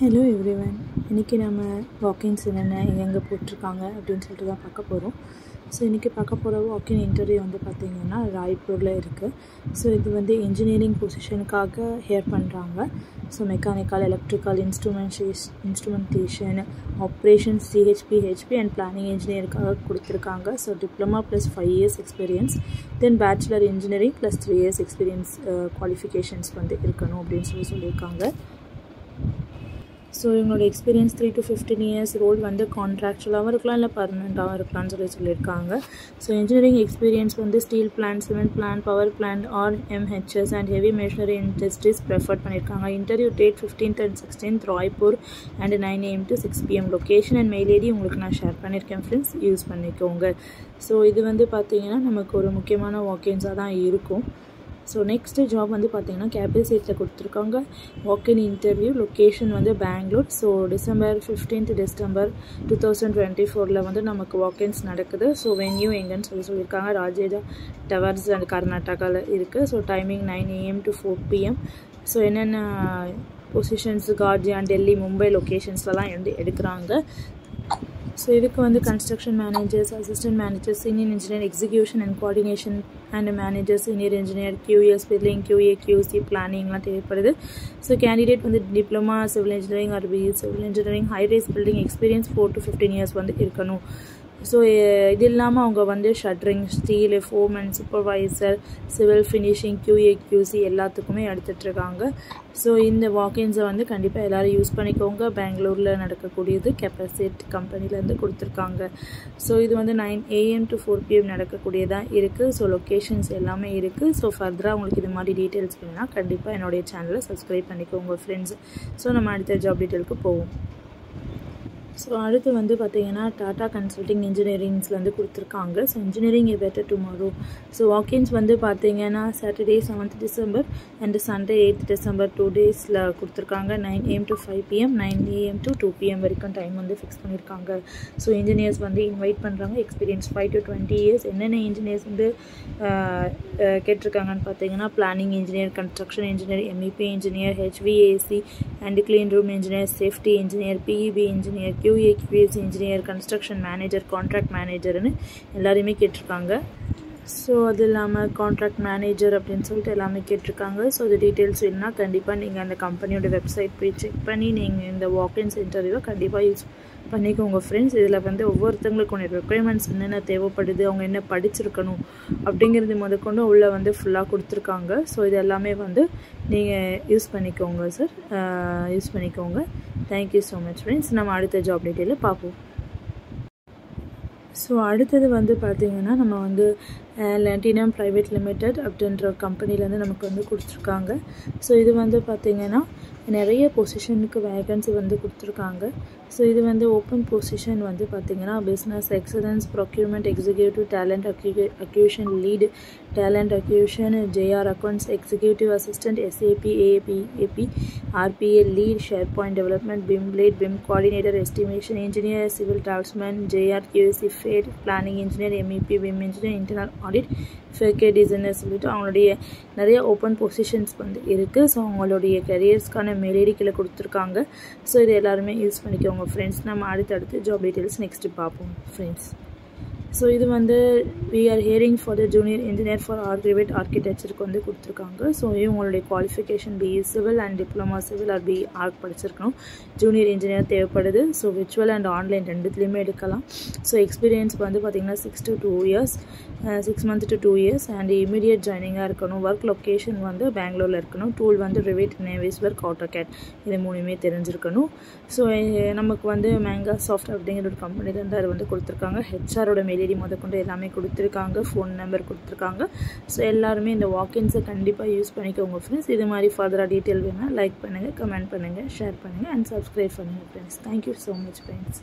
Hello everyone. இன்றைக்கி நம்ம walk-ins என்னென்ன எங்கெங்கே போட்டிருக்காங்க அப்படின்னு சொல்லிட்டு தான் பார்க்க போகிறோம். ஸோ இன்றைக்கி பார்க்க போகிற வாக்கின் இன்டர்வியூ வந்து பார்த்திங்கன்னா ராய்ப்பூரில் இருக்குது. ஸோ இது வந்து இன்ஜினியரிங் பொசிஷனுக்காக ஹியர் பண்ணுறாங்க. So mechanical, electrical, instrumentation, operations, CHP and planning இன்ஜினியருக்காக கொடுத்துருக்காங்க. So diploma plus 5 years experience, then bachelor engineering plus 3 years experience qualifications வந்து இருக்கணும் அப்படின்னு சொல்லியிருக்காங்க. ஸோ இவங்களோட எக்ஸ்பீரியன்ஸ் 3 to 15 years, ரோல் வந்து கான்ட்ராக்சுவலாகவும் இருக்கலாம், இல்லை பர்மனெண்ட்டாகவும் இருக்கலாம்னு சொல்லியிருக்காங்க. ஸோ இன்ஜினியரிங் எக்ஸ்பீரியன்ஸ் வந்து steel plant, cement plant, power plant or MHS and heavy machinery industries prefer பண்ணியிருக்காங்க. Interview date 15th and 16th Raipur and 9 AM to 6 PM. Location and mail ID உங்களுக்கு நான் ஷேர் பண்ணியிருக்கேன் ஃப்ரெண்ட்ஸ், யூஸ் பண்ணிக்கோங்க. So இது வந்து பார்த்திங்கன்னா நமக்கு ஒரு முக்கியமான வாக்கின்ஸாக தான் இருக்கும். ஸோ நெக்ஸ்ட்டு ஜாப் வந்து பார்த்திங்கன்னா கேபிசேட்டில் கொடுத்துருக்காங்க. வாக்கின் இன்டர்வியூ, லொக்கேஷன் வந்து பெங்களூர். ஸோ December 15th 2024 வந்து நமக்கு வாக்கின்ஸ் நடக்குது. ஸோ வென்யூ எங்கன்னு சொல்லியிருக்காங்க, ராஜேஜா டவர்ஸ் அண்ட் கர்நாடகாவில் இருக்குது. So timing 9 AM to 4 PM. So என்னென்ன பொசிஷன்ஸ் கார்ஜியான், டெல்லி, மும்பை லொக்கேஷன்ஸ்லாம் வந்து எடுக்கிறாங்க. ஸோ இதுக்கு வந்து construction managers, assistant managers, senior engineer, execution and coordination and manager, senior engineer, QS, billing, QA, QC, பிளானிங்லாம் தேவைப்படுது. ஸோ கேண்டிடேட் வந்து diploma civil engineering or BE civil engineering, high rise building experience 4 to 15 years வந்து இருக்கணும். So இது இல்லாமல் அவங்க வந்து shuttering, steel, foreman, supervisor, civil finishing, QA, QC எல்லாத்துக்குமே எடுத்துகிட்ருக்காங்க. So இந்த வாக்கின்ஸை வந்து கண்டிப்பாக எல்லோரும் யூஸ் பண்ணிக்கோங்க. பெங்களூரில் நடக்கக்கூடியது, கெப்பாசிட் கம்பெனிலேருந்து கொடுத்துருக்காங்க. ஸோ இது வந்து 9 AM to 4 PM நடக்கக்கூடியதாக இருக்குது. ஸோ லொக்கேஷன்ஸ் எல்லாமே இருக்குது. ஸோ ஃபர்தராக உங்களுக்கு இது மாதிரி டீட்டெயில்ஸ் வேணும்னா கண்டிப்பாக என்னுடைய சேனலை சப்ஸ்கிரைப் பண்ணிக்கோங்க ஃப்ரெண்ட்ஸ். ஸோ நம்ம அடுத்த ஜாப் டீட்டெயிலுக்கு போவோம். ஸோ அடுத்து வந்து பார்த்திங்கன்னா டாடா கன்சல்டிங் இன்ஜினியரிங்ஸ்லேருந்து கொடுத்துருக்காங்க. So engineering a better tomorrow. So walk-ins வந்து பார்த்திங்கன்னா Saturday 7th December and Sunday 8th December 2 days கொடுத்துருக்காங்க. 9 AM to 5 PM, 9 AM to 2 PM வரைக்கும் டைம் வந்து ஃபிக்ஸ் பண்ணியிருக்காங்க. ஸோ இன்ஜினியர்ஸ் வந்து இன்வைட் பண்ணுறாங்க. Experience 5 to 20 years. என்னென்ன இன்ஜினியர்ஸ் வந்து கேட்டிருக்காங்கன்னு பார்த்தீங்கன்னா planning engineer, construction engineer, MEP engineer, HVAC and clean room engineer, safety engineer, PEB engineer, QA, QS engineer, construction manager, contract மேனேஜர்னு எல்லாருமே கேட்டிருக்காங்க. ஸோ அது இல்லாமல் கான்ட்ராக்ட் மேனேஜர் அப்படின்னு சொல்லிட்டு எல்லாமே கேட்டிருக்காங்க. ஸோ இது டீட்டெயில்ஸ் வேணுன்னா கண்டிப்பாக நீங்கள் அந்த கம்பெனியோட வெப்சைட் போய் செக் பண்ணி நீங்கள் இந்த வாக்கின்ஸ் இன்டர்வியூவை கண்டிப்பாக யூஸ் பண்ணிக்கோங்க ஃப்ரெண்ட்ஸ். இதில் வந்து ஒவ்வொருத்தங்களுக்கு ஒன்று ரெக்குயர்மெண்ட்ஸ் என்னென்ன தேவைப்படுது, அவங்க என்ன படிச்சிருக்கணும் அப்படிங்கிறது முதற்கொண்டு உள்ளே வந்து ஃபுல்லாக கொடுத்துருக்காங்க. ஸோ இது எல்லாமே வந்து நீங்கள் யூஸ் பண்ணிக்கோங்க சார், யூஸ் பண்ணிக்கோங்க. Thank you so much friends. நம்ம அடுத்த ஜாப் டீட்டெயிலில் பார்ப்போம். ஸோ அடுத்தது வந்து பார்த்திங்கன்னா நம்ம வந்து லாட்டினம் ப்ரைவேட் லிமிடெட் அப்படின்ற ஒரு கம்பெனிலேருந்து நமக்கு வந்து கொடுத்துருக்காங்க. ஸோ இது வந்து பார்த்திங்கன்னா நிறைய பொசிஷனுக்கு வேகன்சி வந்து கொடுத்துருக்காங்க. ஸோ இது வந்து ஓப்பன் பொசிஷன் வந்து பார்த்திங்கன்னா business excellence, procurement executive, talent acquisition lead, talent acquisition, JR accounts executive assistant, SAP, AP, RPA lead, SharePoint development, BIM lead, BIM coordinator, estimation engineer, civil draftsman, JR, QC, fair, planning engineer, MEP, BIM engineer, internal audit, facade designer சொல்லிட்டு அவங்களுடைய நிறைய open positions வந்து இருக்குது. So அவங்களுடைய கரியர்ஸ்க்கான mail கீழே கொடுத்துருக்காங்க. So இது எல்லாருமே யூஸ் பண்ணிக்கோங்க ஃப்ரெண்ட்ஸ். நம்ம அடுத்தடுத்து ஜாப் டீட்டெயில்ஸ் நெக்ஸ்ட்டு பார்ப்போம் ஃப்ரெண்ட்ஸ். ஸோ இது வந்து we are hearing for the junior engineer for private architecture வந்து கொடுத்துருக்காங்க. ஸோ இவங்களுடைய qualification BE civil and diploma civil or BE arch படிச்சிருக்கணும். ஜூனியர் இன்ஜினியர் தேவைப்படுது. ஸோ விர்ச்சுவல் அண்ட் ஆன்லைன் ரெண்டுத்துலேயுமே எடுக்கலாம். ஸோ எக்ஸ்பீரியன்ஸ் வந்து பார்த்திங்கன்னா 6 to 2 years, 6 months to 2 years and immediate ஜாயினிங்காக இருக்கணும். ஒர்க் லொக்கேஷன் வந்து பெங்களூரில் இருக்கணும். டூல் வந்து ரிவேட், நேவிஸ்வர்க், ஆட்டோகேட் இது மூணுமே தெரிஞ்சிருக்கணும். ஸோ நமக்கு வந்து மேங்கா சாஃப்ட் அப்படிங்கிற ஒரு கம்பெனிலேருந்து அது வந்து கொடுத்துருக்காங்க. HRோட மெயில் ஐடி முதற்கொண்டு எல்லாமே கொடுத்துருக்காங்க, ஃபோன் நம்பர் கொடுத்துருக்காங்க. ஸோ எல்லாருமே இந்த வாக்கின்ஸை கண்டிப்பாக யூஸ் பண்ணிக்கோங்க ஃப்ரெண்ட்ஸ். இது மாதிரி ஃபர்தராக டீட்டெயில் வேணால் லைக் பண்ணுங்கள், கமெண்ட் பண்ணுங்கள், ஷேர் பண்ணுங்கள் அண்ட் சப்ஸ்கிரைப் பண்ணுங்கள் friends. Thank you so much friends.